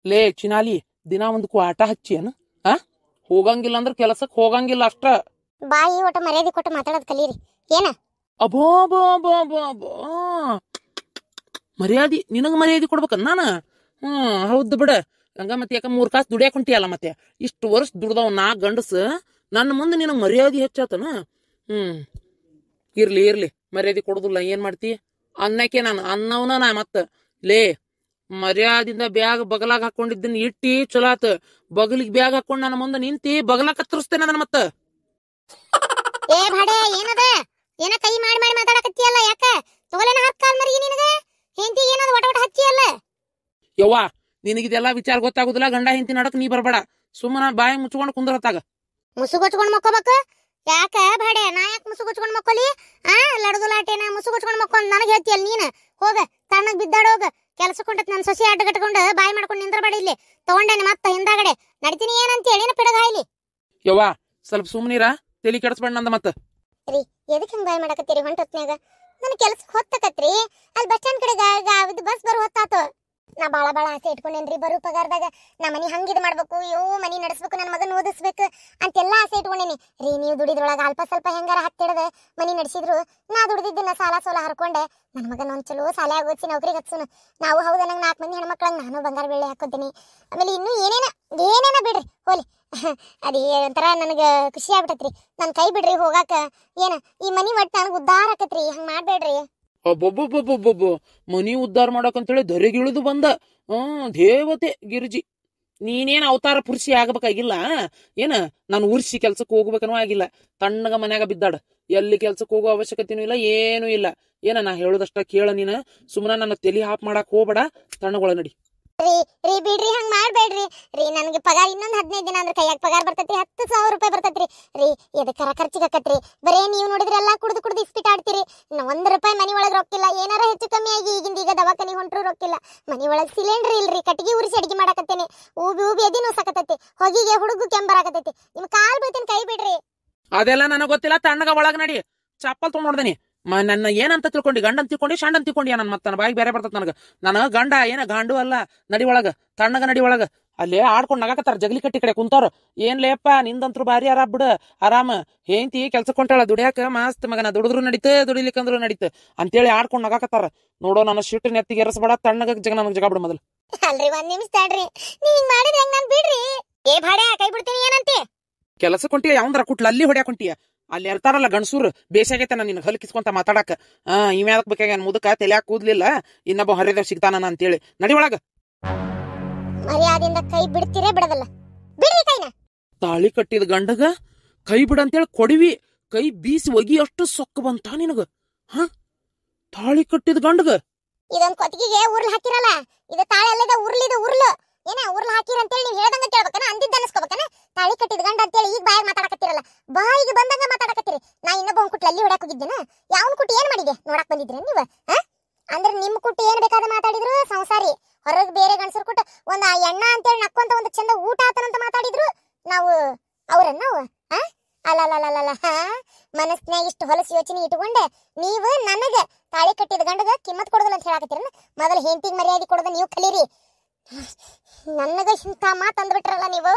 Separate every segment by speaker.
Speaker 1: ಲೇ ಚಿನಾಲಿ, ದಿನ ಒಂದು ಕ್ವಾಟ ಹಚ್ಚಿ ಏನು ಆ ಹೋಗಂಗಿಲ್ಲ ಅಂದ್ರ ಕೆಲಸಕ್ಕೆ ಹೋಗಂಗಿಲ್ಲ ಅಷ್ಟ.
Speaker 2: ಬಾಯಿ ಒಟ್ಟ ಮರ್ಯಾದೆ ಕೊಟ್ಟು ಮಾತಾಡೋದ್ ಕಲೀರಿ. ಏನ
Speaker 1: ಅಬೋ ಬೋ ಬೋ ಬೋ ಬೋ ಮರ್ಯಾದಿ, ನಿನಗ ಮರ್ಯಾದಿ ಕೊಡ್ಬೇಕನ್ ನಾನ? ಹೌದು ಬಿಡ. ಹಂಗ ಮತ್ತೆ ಯಾಕ 3 ಕಾಸು ದುಡಿಯಾಕ ಹೊಂಟಿಯಲ್ಲ, ಮತ್ತೆ ಇಷ್ಟು ವರ್ಷ ದುಡ್ದವ್ ನಾ ಗಂಡಸ, ನನ್ನ ಮುಂದೆ ನಿನಗ್ ಮರ್ಯಾದಿ ಹೆಚ್ಚಾತನ? ಇರ್ಲಿ ಇರ್ಲಿ, ಮರ್ಯಾದಿ ಕೊಡುದಿಲ್ಲ ಏನ್ ಮಾಡ್ತಿ? ಅನ್ನಕ್ಕೆ ನಾನು ಅನ್ನವನ ನಾ ಮತ್ತ. ಲೇ ಮರ್ಯಾದಿಂದ ಬ್ಯಾಗ್ ಬಗಲಾಗ ಹಾಕೊಂಡಿದ್ದೀನಿ ಇಟ್ಟಿ ಚಲೋ ಆತ. ಬಗಲಿಗೆ ಬ್ಯಾಗ್ ಹಾಕೊಂಡ್ ನನ್ನ ಮುಂದೆ ನಿಂತಿ ಬಗಲಾಗ ಕತ್ತರಿಸ್ತೇನೆ ಅದನ್ನ ಮತ್ತ.
Speaker 2: ಏ ಭಾಡೆ ಏನದ? ಏನ ಕೈ ಮಾಡಿ ಮಾಡಿ ಮಾತಾಡಕತ್ತೀಯಲ್ಲ, ಯಾಕ ತಗೊಲೇನ ಹತ್ ಕಾಲ್ ಮರಿ ನಿನಗ? ಹೆಂಡತಿ ಏನದ ಒಟ ಒಟ ಹಚ್ಚಿಯಲ್ಲ?
Speaker 1: ಯವ್ವಾ, ನಿನಗಿದೆಲ್ಲ ವಿಚಾರ ಗೊತ್ತಾಗುದಿಲ್ಲ. ಗಂಡ ಹೆಂಡತಿ ನಡಕ್ ನೀ ಬರ್ಬೇಡ. ಸುಮ್ಮನ ಬಾಯಿ ಮುಚ್ಕೊಂಡು ಕುಂದ್ರತ್ತಾಗ.
Speaker 2: ಮುಸುಗೊಚ್ಕೊಂಡ್ ಮಕ್ಕೋಬೇಕು ಯಾಕ ಭಾಡೆ? ನಾ ಯಾಕೆ ಮುಸುಗೊಚ್ಕೊಂಡ್ ಮಕ್ಕೋಲಿ? ಲಡಗುಲಾಟೇನ ಮುಸುಗೊಚ್ಕೊಂಡ್ ಮಕ್ಕೊಂಡ್ ನನಗ್ ಹೇಳ್ತೀಯಲ್ಲ ನೀನ್? ಹೋಗ ತಣ್ಣಗ್ ಬಿದ್ದಾಡೋಗ. ಕೆಲಸ ಕೊಂಡತ್ ನನ್ ಸೊಸಿ ಅಡ್ಡಗಟ್ಕೊಂಡು ಬಾಯಿ ಮಾಡ್ಕೊಂಡು ನಿಂದ್ರಬೇಡ ಇಲ್ಲಿ. ತಗೊಂಡೇನೆ ಮತ್ತ ಹಿಂದಾಗಡೆ ನಡಿತೀನಿ ಏನಂತ ಹೇಳಿ ಪಿಡಗಾಯ್ಲಿ.
Speaker 1: ಯವ್ವಾ ಸ್ವಲ್ಪ ಸುಮ್ನಿರ, ತಲಿ ಕೆಡಿಸ್ಬೇಡ ನಂದ ಮತ್ತ.
Speaker 2: ರೀ ಎದಕ್ ಹಿಂಗ್ ಬಾಯಿ ಮಾಡಕತ್ತೀರಿ ಹೊಂಟೊತ್ನ್ಯಾಗ? ನನ್ ಕೆಲ್ಸ ಹೊತ್ತಕತ್ರಿ. ಅಲ್ಲಿ ಬಸ್ ಸ್ಟ್ಯಾಂಡ್ ಕಡೆಗ ಬಸ್ ಬರೋ ಹೊತ್ತಾತು. ನಾ ಬಾಳ ಆಸೆ ಇಟ್ಕೊಂಡೇನ್ರಿ, ಬರು ಪಗಾರದಾಗ ನಾ ಮನಿ ಹಂಗಿದ್ ಮಾಡ್ಬೇಕು, ಮನಿ ನಡೆಸ್ಬೇಕು, ನನ್ ಮಗನ್ ಓದಿಸ್ಬೇಕು ಅಂತೆಲ್ಲಾ ಆಸೆ ಇಟ್ಕೊಂಡೇನಿ ರೀ. ನೀವು ದುಡಿದ್ರೊಳಗ ಅಲ್ಪ ಸ್ವಲ್ಪ ಹೆಂಗಾರ ಹತ್ತಿಡದ ಮನಿ ನಡೆಸಿದ್ರು, ನಾ ದುಡಿದಿದ್ದನ್ನ ಸಾಲ ಸೋಲ ಹರ್ಕೊಂಡೆ ನನ್ ಮಗನ್ ಒಂದ್ ಚಲೋ ಸಾಲ ಆಗೋಚಿ ನೌಕರಿಗೆ ಹಚ್ಚುನು. ನಾವು ಹೌದ ನಂಗೆ 4 ಮಂದಿ ಹೆಣ್ಮಕ್ಳಂಗ ನಾನು ಬಂಗಾರ ಬೆಳ್ಳಿ ಹಾಕೋತೀನಿ. ಆಮೇಲೆ ಇನ್ನೂ ಏನೇನ ಬಿಡ್ರಿ ಹೋಲಿ. ಅದೇ ಒಂಥರ ನನಗ ಖುಷಿ ಆಗ್ಬಿಟ್ಟತ್ರಿ. ನನ್ ಕೈ ಬಿಡ್ರಿ ಹೋಗಾಕ. ಏನ ಈ ಮನಿ ಒಟ್ಟು ನನಗ್ ಉದ್ದಾರ ಆಕತ್ರಿ. ಹಂಗ ಮಾಡ್ಬೇಡ್ರಿ.
Speaker 1: ಒಬ್ಬೊಬ್ಬೊಬ್ಬೊಬ್ಬೊಬ್ಬೊ ಮನಿ ಉದ್ಧಾರ ಮಾಡಕಂತೇಳಿ ಧರೆಗಿಳಿದು ಬಂದ ದೇವತೆ ಗಿರಿಜಿ. ನೀನೇನ್ ಅವತಾರ ಪುರುಷಿ ಆಗ್ಬೇಕಾಗಿಲ್ಲ ಏನ? ನಾನು ಉರ್ಸಿ ಕೆಲ್ಸಕ್ಕೆ ಹೋಗ್ಬೇಕನ್ನೋ ಆಗಿಲ್ಲ. ತಣ್ಣಗ ಮನ್ಯಾಗ ಬಿದ್ದಾಡ. ಎಲ್ಲಿ ಕೆಲ್ಸಕ್ಕೆ ಹೋಗೋ ಅವಶ್ಯಕತೆನೂ ಇಲ್ಲ, ಏನೂ ಇಲ್ಲ. ಏನ ನಾ ಹೇಳೋದಷ್ಟ ಕೇಳ ನೀನ. ಸುಮ್ಮನ ನನ್ನ ತಲಿ ಹಾಪ್ ಮಾಡಕ್ ಹೋಗ್ಬೇಡ. ತಣ್ಣಗೊಳ ನಡಿ.
Speaker 2: ರೀ ಬಿಡ್ರಿ, ಹಂಗ ಮಾಡ್ಬೇಡ್ರಿ ರೀ. ನನ್ಗೆ ಪಗಾರ ಇನ್ನೊಂದ್ 15 ದಿನ ಅಂದ್ರೆ ಕೈಯಾಗ ಪಗಾರ ಬರ್ತೈತಿ. 10,000 ರೂಪಾಯಿ ಬರ್ತೈತ್ರಿ ರೀ. ಎದಕ್ಕರ ಖರ್ಚಿಗೆ ಆಕತ್ರಿ. ಬರೇ ನೀವು ನೋಡಿದ್ರೆ ಎಲ್ಲಾ ಕುಡ್ದು ಇಸ್ಪಿಟ್ ಆಡ್ತೀರಿ. 1 ರೂಪಾಯಿ ಮನಿ ಒಳಗ್ ರೊಕ್ಕಿಲ್ಲ. ಏನಾರ ಹೆಚ್ಚು ಕಮ್ಮಿ ಆಗಿ ಈಗ ದವಾಖಾನಿ ಹೊಂಟ್ರು ರೊಕ್ಕಿಲ್ಲ. ಮನಿ ಒಳಗ್ ಸಿಲಿಂಡರ್ ಇಲ್ರಿ. ಕಟ್ಟಿಗೆ ಉರಿಸಿ ಅಡಿಗೆ ಮಾಡಾಕತ್ತೇನೆ. ಊಬಿ ಎದಿ ನೋಸಾಕತ್ತೈತಿ. ಹೊಗಿಗೆ ಹುಡುಗು ಕೆಂಬರಾಕತ್ತೈತಿ. ನಿಮ್ ಕಾಲ್ ಬೀಳ್ತೇನೆ, ಕೈ ಬಿಡ್ರಿ.
Speaker 1: ಅದೆಲ್ಲ ನನಗ್ ಗೊತ್ತಿಲ್ಲ. ತಣ್ಣಗ ಒಳಗ್ ನಡಿ. ಚಪ್ಪಲ್ ತೊಗೊಂಡ್ ನೋಡ್ದೇನಿ. ನನ್ನ ಏನಂತ ತಿಳ್ಕೊಂಡಿ? ಗಂಡನ್ ತಿಳ್ಕೊಂಡಿ, ಶಾಂಡನ್ ತಿಳ್ಕೊಂಡಿ? ನನ್ ಮತ್ತ ಬಾಯಿಗೆ ಬೇರೆ ಬರ್ತದ ನನಗ ಗಂಡ ಏನ ಗಾಂಡು ಅಲ್ಲ. ನಡಿ ಒಳಗ, ತಣ್ಣಗ ನಡಿ ಒಳಗ. ಅಲ್ಲೇ ಆಡ್ಕೊಂಡ್ ನಗಾಕತ್ತಾರ ಜಗಲಿ ಕಟ್ಟಿ ಕಡೆ ಕುಂತಾರ. ಏನ್ಲೇಪ್ಪ ನಿಂದಂತ್ರು ಬಾರಿ ಆರಾಮ್ ಬಿಡ. ಆರಾಮ ಹೆಂಡತಿ ಕೆಲ್ಸಕ್ ಕೊಂಟಾಳ ದುಡಿಯಾಕ. ಮಸ್ತ್ ಮಗನ ದುಡಿದ್ರು ನಡೀತ, ದುಡಿಲಿಕ್ಕಂದ್ರು ನಡೀತ ಅಂತೇಳಿ ಆಡ್ಕೊಂಡ್ ನಗಾಕತ್ತಾರ. ನೋಡೋ ನನ್ನ ಶಿಟ್ಟು ನೆತ್ತಿಗೆ ಎರಸಬೇಡ. ತಣ್ಣಗ ನನಗ್ ಜಗ ಬಿಡ ಮೊದಲು.
Speaker 2: ಅಲ್ರಿ 1 ನಿಮಿಷ ತಡ್ರಿ. ನೀ ಹಿಂಗ್ ಮಾಡಿದ್ರೆ ಹೆಂಗ್? ನಾನ್ ಬಿಡ್ರಿ. ಏ ಭಾಡೆ ಕೈ ಬಿಡ್ತೀನಿ ಏನಂತೆ?
Speaker 1: ಕೆಲಸಕ್ಕೆ ಹೊಂಟಿಯ? ಯಾವಂದ್ರ ಕುಟ್ಲ ಅಲ್ಲಿ ಹೊಡ್ಯಾಕ ಹೊಂಟಿಯ? ಅಲ್ಲಿ ಇರ್ತಾರಲ್ಲ ಗಂಡಸೂರ್, ಬೇಸಾಗೈತೆ ನಾನು ನಿನ್ ಹಲ್ಕಿಸ್ಕೊಂತ ಮಾತಾಡಕ. ಇವ್ಯಾದಕ್ ಬೇಕಾಗ್ಯಾನ ಮುದಕ ತಲ್ಯಾಕ ಕೂದ್ಲಿಲ್ಲ, ಇನ್ನೊಬ್ಬ ಹರಿದವ್ ಸಿಗ್ತಾನ ಅಂತೇಳಿ. ನಡಿ ಒಳಗ.
Speaker 2: ಮರ್ಯಾದಿಂದ ಕೈ ಬಿಡ್ತೀರೇ ಬಿಡದಲ್ಲ. ಬಿಡ್ರಿ ಕೈನ.
Speaker 1: ತಾಳಿ ಕಟ್ಟಿದ ಗಂಡಗ ಕೈ ಬಿಡ ಅಂತೇಳಿ ಕೊಡಿವಿ. ಕೈ ಬೀಸಿ ಒಗಿ ಅಷ್ಟು ಸೊಕ್ಕ ಬಂತ ನಿನಗ? ತಾಳಿ ಕಟ್ಟಿದ ಗಂಡಗ
Speaker 2: ಇದೊಂದ್ ಕೊತ್ತಿಗೆ ಉರ್ಲ್ ಹಾಕಿರಲ್ಲ, ಇದು ತಾಳೆ ಅಲ್ಲದ ಉರ್ಲಿದ ಉರ್ಲು. ಏನ ಉರ್ಲ್ ಹಾಕಿರ ಅಂತೇಳಿ ನೀವ್ ಹೇಳ್ದಂಗ ಕೇಳ್ಬೇಕನ? ಅಂದಿದ್ದ ಅನ್ಸ್ಕೋಬೇಕನ? ತಾಳಿ ಕಟ್ಟಿದ ಗಂಡ ಅಂತೇಳಿ ಈಗ ಬಾಯಿಗೆ ಮಾತಾಡಕತ್ತಿರಲ್ಲ. ಬಾಯಿಗೆ ಬಂದಂಗ ಮಾತಾಡಕತ್ತೀರಿ. ನಾ ಇನ್ನೊಬ್ಬ ಕುಟ್ಲ ಅಲ್ಲಿ ಹೊಡ್ಯಾಕ್ ಹೋಗಿದ್ದೇನ? ಯಾವನ್ ಕುಟ್ಟಿ ಏನ್ ಮಾಡಿದೆ ನೋಡಕ್ ಬಂದಿದ್ರಿ ನೀವು? ಅಂದ್ರೆ ನಿಮ್ ಕುಟ್ಟಿ ಏನ್ ಬೇಕಾದ ಮಾತಾಡಿದ್ರು ಸಂಸಾರಿ. ಹೊರಗ್ ಬೇರೆ ಗಂಡಸರು ಕುಟ್ಟ ಒಂದ್ ಎಣ್ಣ ಅಂತೇಳಿ ನಕ್ಕೊಂತ ಒಂದ್ ಚಂದ ಊಟ ಆತನಂತ ಮಾತಾಡಿದ್ರು ನಾವು ಅವ್ರನ್ನ ನಾವು ಅಲ್ಲಲ್ಲ ಮನಸ್ನ್ಯಾಗ ಇಷ್ಟು ಹೊಲಸು ಯೋಚನೆ ಇಟ್ಕೊಂಡೆ ನೀವು ನನಗ ತಾಳಿ ಕಟ್ಟಿದ ಗಂಡಗ ಕಿಮ್ಮತ್ ಕೊಡೋದಿಲ್ಲ ಅಂತ ಹೇಳಾಕತ್ತೀರ. ಮೊದಲು ಹೆಂಡತಿಗೆ ಮರ್ಯಾದೆ ಕೊಡೋದ ನೀವು ಕಲೀರಿ. ನನಗ ಇಂಥ ಮಾತು ಅಂದ್ಬಿಟ್ರಲ್ಲ ನೀವು.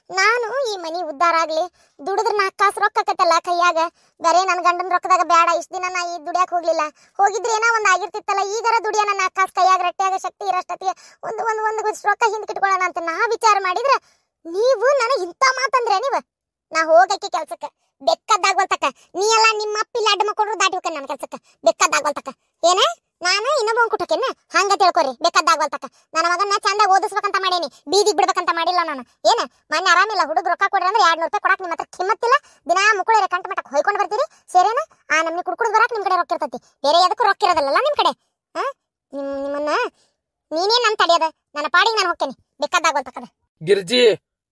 Speaker 2: ನಾನು ಈ ಮನಿ ಉದ್ಧಾರ ಆಗ್ಲಿ, ದುಡಿದ್ರ 4 ಕಾಸು ರೊಕ್ಕ ಆಕತ್ತಲ್ಲ ಕೈಯಾಗ. ಬೇರೆ ನನ್ನ ಗಂಡನ ರೊಕ್ಕದಾಗ ಬೇಡ. ಇಷ್ಟು ದಿನ ನಾ ಈ ದುಡಿಯಾಕ ಹೋಗ್ಲಿಲ್ಲ. ಹೋಗಿದ್ರೆ ಏನೋ ಒಂದ್ ಆಗಿರ್ತಿತ್ತಲ್ಲ. ಈಗಾರ ದುಡಿಯೋಣ 4 ಕಾಸು ಕೈಯಾಗ ರೊಟ್ಟ್ಯಾಗ ಶಕ್ತಿ ಇರಷ್ಟೊತ್ತಿಗೆ ಒಂದು ರೊಕ್ಕ ಹಿಂದ್ಕಿಟ್ಕೊಳ್ಳೋಣ ಅಂತ ನಾ ವಿಚಾರ ಮಾಡಿದ್ರ ನೀವು ನನಗೆ ಇಂಥ ಮಾತಂದ್ರೆ ನೀವು. ನಾ ಹೋಗಕ್ಕೆ ಕೆಲ್ಸಕ್ಕ ಬೆಕ್ಕದ್ದಾಗೋಲ್ತಕ್ಕ. ನೀ ಎಲ್ಲ ನಿಮ್ಮ ಅಪ್ಪಿಲ್ಲ ಅಡ್ಡ ಮಕ್ಕೊಂಡ್ರು ದಾಟಿ ಹೋಗ್ಕ ನನ್ನ ಕೆಲ್ಸಕ್ಕ ಬೆಕ್ಕದ್ದಾಗೋಲ್ತಕ್ಕ. ಏನ ನಾನು ಇನ್ನೊಬ್ಬ ಕುಟಕೇನ? ಹಂಗ ತಿಳ್ಕೊರಿ. ಬೆಕ್ಕದ್ದಾಗೋಲ್ತಕ್ಕ. ನನ್ನ ಮಗನ್ನ ಚಂದ ಓದಿಸ್ಬೇಕಂತ ಮಾಡೇನಿ, ಬೀದಿಗೆ ಬಿಡ್ಬೇಕಂತ ಮಾಡಿಲ್ಲ ನಾನು. ಏನ ಮೊನ್ನೆ ಆರಾಮಿಲ್ಲ, ಹುಡುಗ ರೊಕ್ಕ ಕೊಡ್ರಿ ಅಂದ್ರೆ 200 ರೂಪಾಯಿ ಕೊಡಾಕ್ ನಿಮ್ಮ ಹತ್ರ ಕಿಮ್ಮತ್ತಿಲ್ಲ. ದಿನಾ ಮುಕ್ಕಳರೆ ಕಂಟ ಮಟ್ಟಕ್ಕೆ ಹೊಯ್ಕೊಂಡು ಬರ್ತೀರಿ. ಸೇರೇನ ನಮ್ನಿ ಕುಡ್ಕುಡ್ ಬರಾಕ್ ನಿಮ್ ಕಡೆ ರೊಕ್ಕ ಇರ್ತೈತಿ. ಬೇರೆ ಎದಕ್ಕೂ ರೊಕ್ಕ ಇರೋದಲ್ಲ ನಿಮ್ ಕಡೆ. ನಿಮ್ಮನ್ನ ನೀನೇನ್ ನನ್ ತಡಿಯೋದ? ನನ್ನ ಪಾಡಿಗೆ ನಾನು ಹೋಗ್ತೇನೆ. ಬೆಕ್ಕದ್ದಾಗೋಲ್ತಕ್ಕದ.
Speaker 1: ಗಿರ್ಜಿ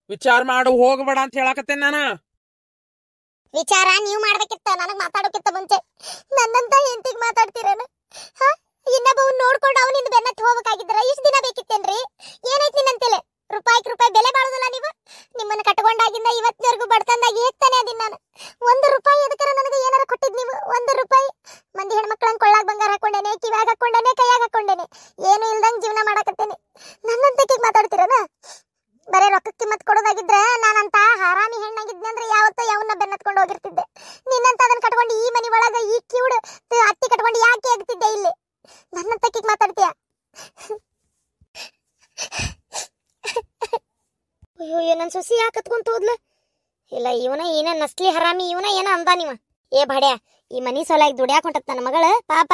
Speaker 1: ವಿಚಾರ ಮಾಡು, ಹೋಗಬೇಡ ಅಂತ ಹೇಳಾಕತ್ತೇನೆ ನಾನು.
Speaker 2: ವಿಚಾರ ನೀವ್ ಮಾಡ್ಬೇಕಿತ್ತ, ನನಗ್ ಮಾತಾಡೋಕಿತ್ತ ಮುಂಚೆ. ನನ್ನಂತ ಹೆಂಡತಿಗೆ ಮಾತಾಡ್ತೀರೇನು? ಇನ್ನೊಬ್ಬ ನೋಡ್ಕೊಂಡು ಅವನಿಂದ ಬೆನ್ನತ್ತಿ ಹೋಗ್ಬೇಕಾಗಿದ್ರ ಇಷ್ಟು ದಿನ ಬೇಕಿತ್ತೇನ್ರಿ? ಏನೈತಿ ನಿನ್ನಂತೇಲೆ? ರೂಪಾಯಿ ಬೆಲೆ ಬಾಳುದಿಲ್ಲ ನೀವು. ನಿಮ್ಮನ್ನ ಕಟ್ಕೊಂಡಾಗಿಂದ ಇವತ್ತಿನವರೆಗೂ ಬಡ್ತಂದಾಗಿ ಹೇಗ್ತಾನೆ ಅದೀನಿ ನಾನು. 1 ರೂಪಾಯಿ ಎದಕ್ಕಾರ ನನಗೆ ಏನಾರ ಕೊಟ್ಟಿದ್ ನೀವು? 1 ರೂಪಾಯಿ? ಮಂದಿ ಹೆಣ್ಮಕ್ಳಂಗ್ ಕೊಳ್ಳಾಗ ಬಂಗಾರ ಹಾಕೊಂಡೇನೆ, ಕಿವ್ಯಾಗ ಹಾಕೊಂಡೇನೆ, ಕೈಯಾಗ ಹಾಕೊಂಡೇನೆ. ಏನು ಇಲ್ದಂಗ್ ಜೀವನ ಮಾಡಾಕತ್ತೇನೆ. ನನ್ನಂತಕ್ಕೆ ಮಾತಾಡ್ತೀರನ? ಬರೇ ರೊಕ್ಕಕ್ಕೆ ಕಿಮ್ಮತ್ ಕೊಡೋದಾಗಿದ್ರ ನಾನಂತ ಹರಾಮಿ ಹೆಣ್ಣಾಗಿದ್ನೆ ಅಂದ್ರೆ ಯಾವತ್ತೋ ಯಾವನ್ನ ಬೆನ್ನತ್ಕೊಂಡು ಹೋಗಿರ್ತಿದ್ದೆ. ನಿನ್ನಂತ ಅದನ್ನ ಕಟ್ಕೊಂಡು ಈ ಮನಿ ಒಳಗ ಈ ಕಿವುಡು ಅತ್ತಿ ಕಟ್ಕೊಂಡು ಯಾಕೆ ಆಗ್ತಿದ್ದೆ ಇಲ್ಲಿ? ನನ್ನಂತಕ್ಕೆ ಮಾತಾಡ್ತೀಯ? ಅಯ್ಯೋ ನನ್ನ ಸೊಸಿ ಯಾಕೆ ಕತ್ಕೊಂತ ಹೋದ್ಲ? ಇಲ್ಲ ಇವನ ಏನ ನಸ್ಲಿ ಹರಾಮಿ, ಇವನ ಏನ ಅಂದ ನೀವ? ಏ ಭಾಡ್ಯ, ಈ ಮನಿ ಸೊಲಾಗಿ ದುಡ್ಯಾಕ ಹೊಂಟತ್ ನನ್ನ ಮಗಳ ಪಾಪ.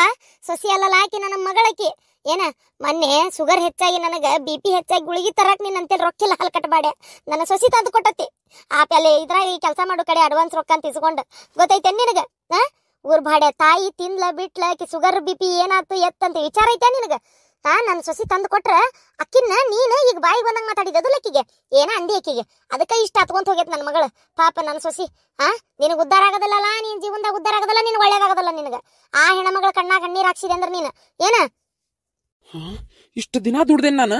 Speaker 2: ಸೊಸಿ ಅಲ್ಲಲ್ಲ ಆಕಿ, ನನ್ನ ಮಗಳಕಿ. ಏನ ಮೊನ್ನೆ ಶುಗರ್ ಹೆಚ್ಚಾಗಿ ನನಗ BP ಹೆಚ್ಚಾಗಿ ಗುಳಿಗೆ ತರಕ್ ನೀನ್ ಅಂತೇಳಿ ರೊಕ್ಕಿಲ್ಲ ಹಾಲು ಕಟ್ಟಬಾಡ್ಯ. ನನ್ನ ಸೊಸಿ ತಂದು ಕೊಟ್ಟತಿ. ಆಪೆಲೆ ಇದ್ರಾಗ ಈ ಕೆಲಸ ಮಾಡೋ ಕಡೆ ಅಡ್ವಾನ್ಸ್ ರೊಕ್ಕ ಅಂತ ಇಸ್ಕೊಂಡ್ ಗೊತ್ತೈತೆ ನಿನಗ? ಊರ್ ಭಾಡ್ಯ ತಾಯಿ ತಿನ್ಲ ಬಿಟ್ಲ ಆಕಿ ಶುಗರ್ BP ಏನಾತು ಎತ್ತಂತ ವಿಚಾರ ಐತೆ ನಿನಗ? ನನ್ನ ಸೊಸಿ ತಂದು ಕೊಟ್ರ ಅಕ್ಕಿನ ನೀನು ಈಗ ಬಾಯಿಗೆ ಬಂದಂಗ ಮಾತಾಡಿದದು ಲಕ್ಕಿಗೆ ಏನ ಅಂದಿ ಅಕ್ಕಿಗೆ. ಅದಕ್ಕ ಇಷ್ಟ ಹತ್ಕೊಂತ ಹೋಗೈತ್ ನನ್ನ ಮಗಳು ಪಾಪ. ನನ್ನ ಸೊಸಿ ನಿನಗ್ ಉದ್ದಾರ ಆಗದಲ್ಲ, ನೀನ್ ಜೀವನದಾಗ ಉದ್ದಾರ ಆಗದಲ್ಲ, ನಿನ್ ಒಳ್ಳೇದಾಗದಲ್ಲ ನಿನಗ. ಆ ಹೆಣ್ಮಗಳ ಕಣ್ಣಾಗ ಕಣ್ಣೀರ್ ಹಾಕ್ಸಿದೆ ಅಂದ್ರ ನೀನ್ ಏನ?
Speaker 1: ಇಷ್ಟು ದಿನ ದುಡ್ದೇನ್ ನಾನು,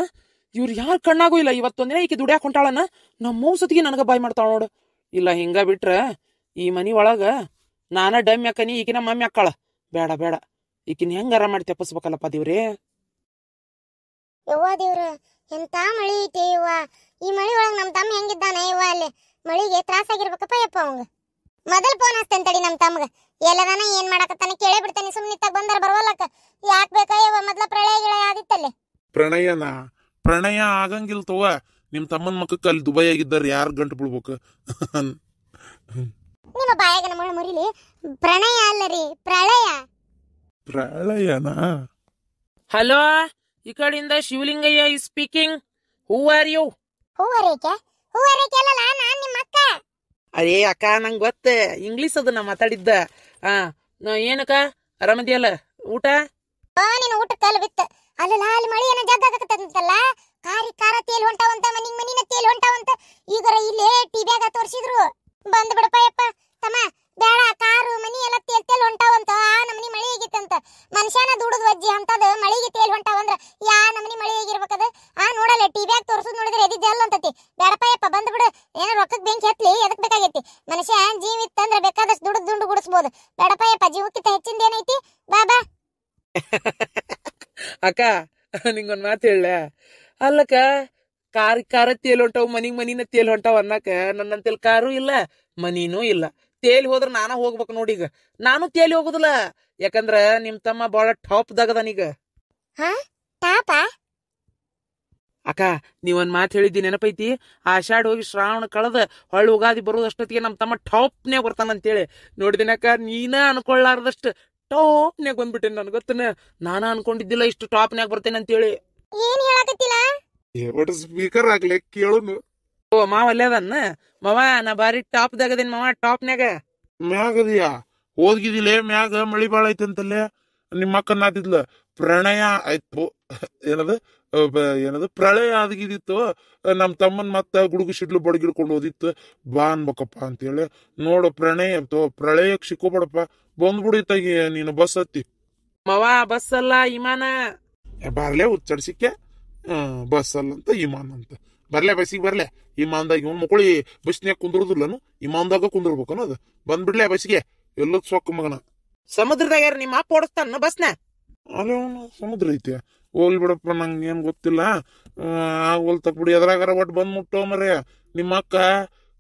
Speaker 1: ಇವ್ರು ಯಾರ ಕಣ್ಣಾಗೂ ಇಲ್ಲ. ಇವತ್ತೊಂದಿನ ಈಕಿ ದುಡ್ಯಾಕ ಹೊಂಟಾಳನ, ನಮ್ಮ ಮೌಸತಿಗೆ ನನಗ ಬಾಯ್ ಮಾಡ್ತಾಳ ನೋಡು. ಇಲ್ಲ ಹಿಂಗ ಬಿಟ್ರ ಈ ಮನಿ ಒಳಗ ನಾನ ಡಮ್ಮಿ ಅಕ್ಕನಿ, ಈಕಿನ ಮಮ್ಮಿ ಅಕ್ಕಾಳ. ಬೇಡ ಬೇಡ, ಈಕಿನ ಹೆಂಗಾರ ಮಾಡಿ ತೆಪ್ಪಸ್ಬೇಕಲ್ಲಪ್ಪ ದೇವ್ರೇ.
Speaker 2: ಯವ್ವ ದೇವ್ರ, ಎಂತ ಮಳಿ ಐತಿ ಯವ್ವ. ಈ ಮಳಿ ಒಳಗ ನಮ್ ತಮ್ಮ ಹೆಂಗಿದ್ದಾನೆ ಯವ್ವ? ಅಲ್ಲಿ ಮಳಿಗೆ ತ್ರಾಸ ಆಗಿರ್ಬೇಕಪ್ಪ ಯಪ್ಪ ಅವಂಗ. ಮೊದಲ್ ಫೋನ್ ಹಚ್ತೇನೆ ತಡಿ ನಮ್ ತಮ್ಮಗ. ಎಲ್ಲದಾನ ಏನ್ ಮಾಡಕತ್ತಾನೆ ಕೇಳೇ ಬಿಡ್ತೇನೆ. ಸುಮ್ನಿತ್ತಾಗ ಬಂದಾರ ಬರವಲ್ಲಕ್ಕ ಯಾಕೆ ಬೇಕಾ ಯವ್ವ? ಮೊದ್ಲ ಪ್ರಳಯ ಗಿಳಯ ಆದಿತ್ತಲ್ಲೇ.
Speaker 3: ಪ್ರಣಯ ಆಗಂಗಿಲ್ ತವ. ನಿಮ್ ತಮ್ಮನ್ ಮಕ್ಕಕ್ಕೆ ಅಲ್ಲಿ ದುಬೈ ಆಗಿದ್ದಾರ, ಯಾರು ಗಂಟು ಬಿಡ್ಬೇಕು?
Speaker 2: ನಿಮ್ಮ ಬಾಯಾಗ ನಮ್ಮ ಮುರಿಲಿ. ಪ್ರಣಯ ಅಲ್ಲರಿ, ಪ್ರಳಯ.
Speaker 3: ಪ್ರಳಯನಾ?
Speaker 1: ಹಲೋ, ಈ ಕಡೆಯಿಂದ ಶಿವಲಿಂಗಯ್ಯ ಈ ಸ್ಪೀಕಿಂಗ್. Who are you?
Speaker 2: ಹೂವರೇಕೆ ಅಲ್ಲಲ್ಲ, ನಾನ್ ನಿಮ್ಮ ಅಕ್ಕ.
Speaker 1: ಅರೇ ಅಕ್ಕ, ನಂಗೆ ಗೊತ್ತ ಇಂಗ್ಲೀಷ್ ಅದು ನಾ ಮಾತಾಡಿದ್ದ. ಏನಕ್ಕ ಆರಾಮದಿಯಲ್ಲ? ಊಟ
Speaker 2: ನೀನು ಊಟಕ್ಕೆ ಕಲ್ ಬಿತ್ತ ಅಲ್ಲಲ್ಲ. ಅಲ್ಲಿ ಮಳಿ ಏನೋ ಜಗ್ಗಾಗತ್ತಂತಲ್ಲ, ಕಾರ ತೇಲ್ ಹೊಂಟಾವಂತ, ಮನಿನ ತೇಲ್ ಹೊಂಟಾವಂತ. ಈಗರ ಇಲ್ಲೇ ಟಿವ್ಯಾಗ ತೋರಿಸಿದ್ರು. ಬಂದ್ ಬಿಡಪ್ಪ ಯಪ್ಪ ತಮ್ಮ, ಬೇಡ. ಕಾರು ಮನಿ ಎಲ್ಲ ತೇಲ್ ಹೊಂಟಾವಂತ. ನಮ್ಮನಿ ಮಳಿ ಆಗಿತ್ತಂತ. ಮನುಷ್ಯನ ದುಡದ್ ವಜ್ಜಿ ಅಂತದ ಮಳಿಗೆ ತೇಲ್ ಹೊಂಟಾವಂದ್ರ ನಮ್ಮನಿ ಮಳಿ ಆಗಿರ್ಬೇಕದ. ನೋಡಲ್ಲ ಟಿವ್ಯಾಗ ತೋರ್ಸುದ್ ನೋಡಿದ್ರೆ ಎದಿ ಜಲ್ ಅಂತತಿ. ಬೇಡಪ್ಪ ಯಪ್ಪ ಬಂದ್ ಬಿಡು. ಏನೋ ರೊಕ್ಕಕ್ ಬೆಂಕಿ ಹತ್ಲಿ, ಎದಕ್ ಬೇಕಾಗೈತಿ? ಮನುಷ್ಯ ಜೀವ ಇತ್ತಂದ್ರ ಬೇಕಾದಷ್ಟು ದುಂಡು ಗುಡಿಸ್ಬೋದು. ಬೇಡಪ್ಪ ಯಪ್ಪ, ಜೀವಕ್ಕಿಂತ ಹೆಚ್ಚಿಂದ ಏನೈತಿ? ಬಾ ಬಾ.
Speaker 1: ಅಕ್ಕ, ನಿಂಗೊಂದ್ ಮಾತು ಹೇಳ. ಅಲ್ಲಕ್ಕ, ಕಾರ ತೇಲ್ ಹೊಂಟಾವ್, ಮನಿನ ತೇಲ್ ಹೊಂಟಾವ್ ಅನ್ನಕ ನನ್ನಂತೇಲ್ ಕಾರು ಇಲ್ಲ, ಮನಿನೂ ಇಲ್ಲ. ತೇಲಿ ಹೋದ್ರ ನಾನ ಹೋಗ್ಬೇಕು ನೋಡಿ. ಈಗ ನಾನು ತೇಲಿ ಹೋಗುದಿಲ್ಲ, ಯಾಕಂದ್ರ ನಿಮ್ ತಮ್ಮ ಬಾಳ ಟಾಪ್ ದಾಗದಾನೀಗ. ಅಕ್ಕ, ನೀವೊಂದ್ ಮಾತು ಹೇಳಿದ್ದಿ ನೆನಪೈತಿ? ಆಷಾಢ ಹೋಗಿ ಶ್ರಾವಣ ಕಳೆದ ಹೊಳ್ಳಿ ಉಗಾದಿ ಬರೋದಷ್ಟೊತ್ತಿಗೆ ನಮ್ ತಮ್ಮ ಟಾಪ್ನ್ಯಾಗ ಬರ್ತಾನಂತೇಳಿ. ನೋಡಿದಿನಕ್ಕ, ನೀನ ಅನ್ಕೊಳ್ಳಾರ್ದಷ್ಟು ಟಾಪ್ನ್ಯಾಗ ಬಂದ್ಬಿಟ್ಟೇನೆ. ನನ್ ಗೊತ್ತನ, ನಾನ ಅನ್ಕೊಂಡಿದ್ದಿಲ್ಲ ಇಷ್ಟು ಟಾಪ್ನ್ಯಾಗ ಬರ್ತೇನೆ ಅಂತೇಳಿ.
Speaker 2: ಏನ್ ಹೇಳಕತ್ತಿಲ್ಲ?
Speaker 3: ಸ್ಪೀಕರ್ ಆಗ್ಲಿ ಕೇಳುನು.
Speaker 1: ಓ ಮಾವ ಅಲ್ಲೇದನ್ನ? ಮಾವ, ನಾ ಬಾರಿ ಟಾಪ್ ದಾಗದೇನ್ ಮಾವ, ಟಾಪ್ನ್ಯಾಗ.
Speaker 3: ಮ್ಯಾಗದಿಯಾ? ಹೋದ್ಗಿದಿಲ್ಲ ಮ್ಯಾಗ ಮಳಿ ಬಾಳ ಐತಂತಲ್ಲೇ. ನಿಮ್ಮ ಅಕ್ಕ ನಾತಿದ್ಲ ಪ್ರಣಯ ಆಯ್ತು. ಏನದು ಪ್ರಳಯ ಆದಗಿದಿತ್ತು. ನಮ್ ತಮ್ಮನ್ ಮತ್ತ ಗುಡುಗು ಶಿಡ್ಲು ಬಡಗಿಡ್ಕೊಂಡು ಓದಿತ್ತು. ಬಾ ಅನ್ಬೇಕಪ್ಪ ಅಂತೇಳಿ. ನೋಡು ಪ್ರಳಯಕ್ ಸಿಕ್ಕೋಬೇಡಪ್ಪ, ಬಂದ್ಬಿಡಿತಾಗಿ ನೀನು ಬಸ್ ಹತ್ತಿ.
Speaker 1: ಮಾವ, ಬಸ್ ಅಲ್ಲ ವಿಮಾನ.
Speaker 3: ಬರ್ಲೆ ಹುಚ್ಚಡ್ಸಿಕ್ಕೆ. ಬಸ್ ಅಲ್ಲ ಅಂತ ಇಮಾನ್ ಅಂತ. ಬರ್ಲೆ ಬಸ್ಸಿಗೆ ಬರ್ಲೆ. ಇಮಾನ್ದಾಗ ಇವ್ನ ಮಕ್ಕಳಿ ಬಸ್ನ್ಯಾಗ ಕುಂದ್ರದಿಲ್ಲನು, ಇಮಾನ್ದಾಗ ಕುಂದಿರ್ಬೇಕನ. ಅದು ಬಂದ್ಬಿಡ್ಲೆ ಬಸ್ಗೆ. ಎಲ್ಲದ ಸೊಕ್ಕ ಮಗನ.
Speaker 1: ಸಮುದ್ರದಾಗ ಯಾರು ನಿಮ್ಮ ಅಪ್ಪ ಓಡಿಸ್ತಾನ ಬಸ್ನ?
Speaker 3: ಅಲ್ಲೇ ಅವನು ಸಮುದ್ರ ಐತೆ. ಹೋಗ್ಲಿ ಬಿಡಪ್ಪ, ನಂಗೆ ಏನ್ ಗೊತ್ತಿಲ್ಲ. ಹೋಲ್ ತಕ್ಬಿಡಿ. ಎದ್ರಾಗಾರ ಒಟ್ಟು ಬಂದ್ ಮುಟ್ಟೋ ಮರ್ಯ. ನಿಮ್ಮ ಅಕ್ಕ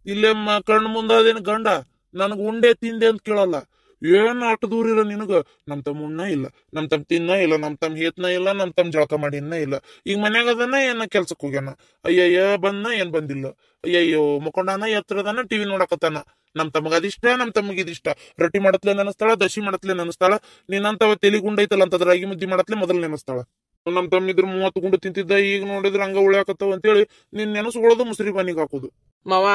Speaker 3: ಇಲ್ಲೇ ಕಣ್ಣು ಮುಂದಾದೇನು ಗಂಡ ನನಗ್ ಉಂಡೆ ತಿಂದೆ ಅಂತ ಕೇಳಲ್ಲ. ಏನ್ ಅಷ್ಟು ದೂರ ಇರೋ ನಿನಗ? ನಮ್ ತಮ್ಮ ಉಣ್ಣ ಇಲ್ಲ, ನಮ್ ತಮ್ಮ ತಿನ್ನ ಇಲ್ಲ, ನಮ್ ತಮ್ಮ ಹೇತ್ನ ಇಲ್ಲ, ನಮ್ ತಮ್ಮ ಜಳಕ ಮಾಡಿನ ಇಲ್ಲ. ಈಗ ಮನ್ಯಾಗ ಅದನ್ನ ಏನ ಕೆಲ್ಸಕ್ ಹೋಗ್ಯಾನ. ಅಯ್ಯಯ್ಯ ಬಂದ ಏನ್ ಬಂದಿಲ್ಲ. ಅಯ್ಯಯ್ಯೋ ಮುಕೊಂಡಾನ, ಎತ್ತರದಾನ, ಟಿವಿ ನೋಡಕತ್ತಾನ. ನಮ್ ತಮಗ ಅದಿಷ್ಟ, ನಮ್ ತಮಗ ಇದಿಷ್ಟ. ರೊಟ್ಟಿ ಮಾಡತ್ಲೆ ನೆನಸ್ತಾಳ, ದಶಿ ಮಾಡತ್ಲೆ ನೆನಸ್ತಾಳ. ನೀನಂತವ ತೆಲಿ ಗುಂಡ ಐತಲ್ಲ ಅಂತದ್ರ ರಾಗಿ ಮುದ್ದಿ ಮಾಡತ್ಲೆ ಮೊದಲು ನೆನಸ್ತಾಳ. ನಮ್ ತಮ್ಮ ಇದ್ರ 30 ಗುಂಡು ತಿಂತಿದ್ದ, ಈಗ ನೋಡಿದ್ರ ಹಂಗ ಉಳ್ಯಾಕತ್ತಾವ ಅಂತೇಳಿ ನೀನ್ ನೆನಸ್ಕೊಳ್ಳೋದು ಮುಸ್ರಿ ಪಾನಿಗೆ ಹಾಕೋದು.
Speaker 1: ಮಾವ,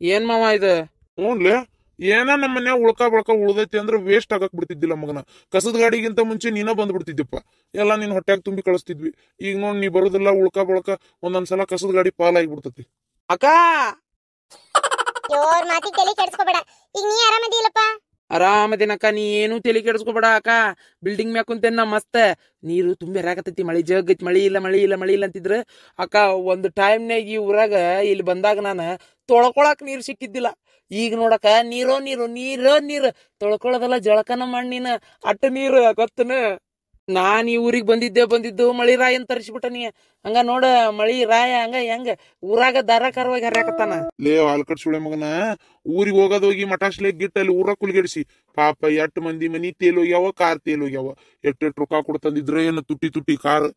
Speaker 1: ಏನ್ ಮಾವ ಇದು?
Speaker 3: ಹ್ಞೂನ್ಲೆ, ಏನ ನಮ್ಮ ಮನ್ಯಾಗ ಉಳ್ಕ ಉಳ್ದೈತಿ ಅಂದ್ರೆ ವೇಸ್ಟ್ ಆಗಕ್ ಬಿಡ್ತಿದ್ದಿಲ್ಲ ಮಗನ. ಕಸದ ಗಾಡಿಗಿಂತ ಮುಂಚೆ ನೀನ ಬಂದ್ಬಿಡ್ತಿದ್ದಪ್ಪ. ಎಲ್ಲ ನೀನ್ ಹೊಟ್ಯಾಗ ತುಂಬಿ ಕಳಿಸ್ತಿದ್ವಿ. ಈಗ ನೋಡ್ ನೀ ಬರೋದಿಲ್ಲ, ಉಳ್ಕ ಒಂದೊಂದ್ಸಲ ಕಸದ ಗಾಡಿ ಪಾಲಾಗಿಬಿಡ್ತತಿ.
Speaker 1: ಅಕ್ಕ,
Speaker 2: ಯೋರ್ ಮಾತಿ ತಲೆ ಕೆಡಿಸ್ಕೋಬೇಡ. ಈಗ ನೀ ಆರಾಮದಿಲ್ಲಪ್ಪ?
Speaker 1: ಆರಾಮದಿನಕ್ಕ, ನೀ ಏನು ತಲೆ ಕೆಡಿಸ್ಕೋಬೇಡ ಅಕ್ಕ. ಬಿಲ್ಡಿಂಗ್ ಮ್ಯಾಗ ಕುಂತೇನ್ ನಾ ಮಸ್ತ್. ನೀರು ತುಂಬಿ ಹರಾಕತ್ತೈತಿ, ಮಳಿ ಜಗ್ಗೈತಿ. ಮಳಿ ಇಲ್ಲ ಅಂತಿದ್ರ ಅಕ್ಕ. ಒಂದು ಟೈಮ್ನಾಗ ಈ ಊರಾಗ ಇಲ್ಲಿ ಬಂದಾಗ ನಾನು ತೊಳ್ಕೊಳಕ್ ನೀರು ಸಿಕ್ಕಿದ್ದಿಲ್ಲ. ಈಗ ನೋಡಕ ನೀರೋ ನೀರು ತೊಳ್ಕೊಳದಲ್ಲ, ಜಳಕನ ಮಣ್ಣಿನ ಅಟ್ಟ ನೀರು ಗೊತ್ತನ. ನಾನ್ ಈ ಊರಿಗೆ ಬಂದಿದ್ದು ಮಳಿ ರಾಯನ್ ತರಿಸ್ಬಿಟ್ಟ ನೀ ಹಂಗ ನೋಡ ಮಳಿ ರಾಯ ಹಂಗ ಹೆಂಗ ಊರಾಗ ದಾರಾಕಾರವಾಗಿ ಹರ್ಯಾಕತ್ತಾನ.
Speaker 3: ಲೇ ಆಲ್ಕಟ್ ಸುಳೆ ಮಗನ, ಊರಿಗೆ ಹೋಗೋದೋಗಿ ಮಟಾಶ್ಲೆ ಗಿಟ್ಟಲ್ಲಿ ಊರ ಕುಲ್ಗೆಡ್ಸಿ ಪಾಪ ಎಷ್ಟ್ ಮಂದಿ ಮನಿ ತೇಲೋಗ್ಯಾವ, ಕಾರ್ ತೇಲೋಗ್ಯಾವ. ಎಷ್ಟ್ ರೊಕ್ಕ ಕೊಡ್ತಂದಿದ್ರೆ ಏನು ತುಟ್ಟಿ ಕಾರ್.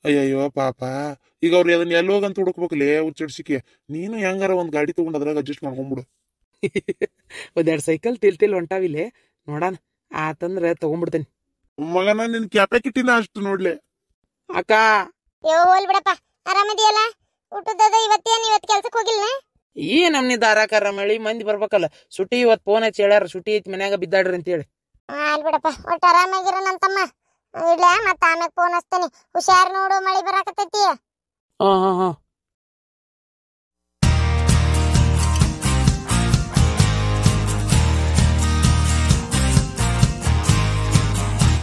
Speaker 3: ಅಯ್ಯಯ್ಯೋ ಪಾಪ. ಈಗ ಅವ್ರು ಅದನ್ನ ಎಲ್ಲೋಗಂತ ಹುಡುಕ್ಬೇಕಲೇ ಹುಚ್ಚಡ್ಸಿಕೆ. ನೀನು ಹೆಂಗಾರ ಒಂದ್ ಗಾಡಿ ತಗೊಂಡ್ ಅದ್ರಾಗ ಅಡ್ಜಸ್ಟ್ ಮಾಡ್ಕೊಂಡ್ಬಿಡು.
Speaker 1: ಒಂದೆರಡು ಸೈಕಲ್ ತಿಲ್ ಹೊಂಟಾವಿಲೆ ನೋಡಾನ ಆತಂದ್ರ ತಗೊಂಡ್ಬಿಡ್ತೇನೆ.
Speaker 3: ಮಗನ ನಿನ್ ಕ್ಯಾಪಾಕಿಟಿನ ಅಷ್ಟು ನೋಡ್ಲೆ.
Speaker 1: ಅಕ್ಕ
Speaker 2: ಹೋಲ್ ಬಿಡಪ್ಪ, ಆರಾಮದಿಯಲ್ಲ? ಊಟದ ಇವತ್ತು ಕೆಲ್ಸಕ್ಕೆ ಹೋಗಿಲ್ಲ?
Speaker 1: ಈ ನಮ್ನಿ ದಾರಾಕಾರ ಮಳಿ ಮಂದಿ ಬರ್ಬೇಕಲ್ಲ. ಸುಟಿ ಇವತ್ ಫೋನ್ ಹಚ್ಚಿ ಹೇಳ್ಯಾರ, ಸುಟಿ ಐತಿ ಮನ್ಯಾಗ ಬಿದ್ದಾಡ್ರಿ ಅಂತ ಹೇಳಿ.
Speaker 2: ಅಲ್ ಬಿಡಪ್ಪ, ಒಟ್ಟು ಆರಾಮಾಗಿರ ನನ್ ಇಡ್ಲ, ಮತ್ತ ಆಮ್ಯಾಗ ಫೋನ್ ಹಚ್ತೇನಿ. ಹುಷಾರ್ ನೋಡು, ಮಳಿ ಬರಾಕತ್ತೈತಿ.
Speaker 1: ಹಾ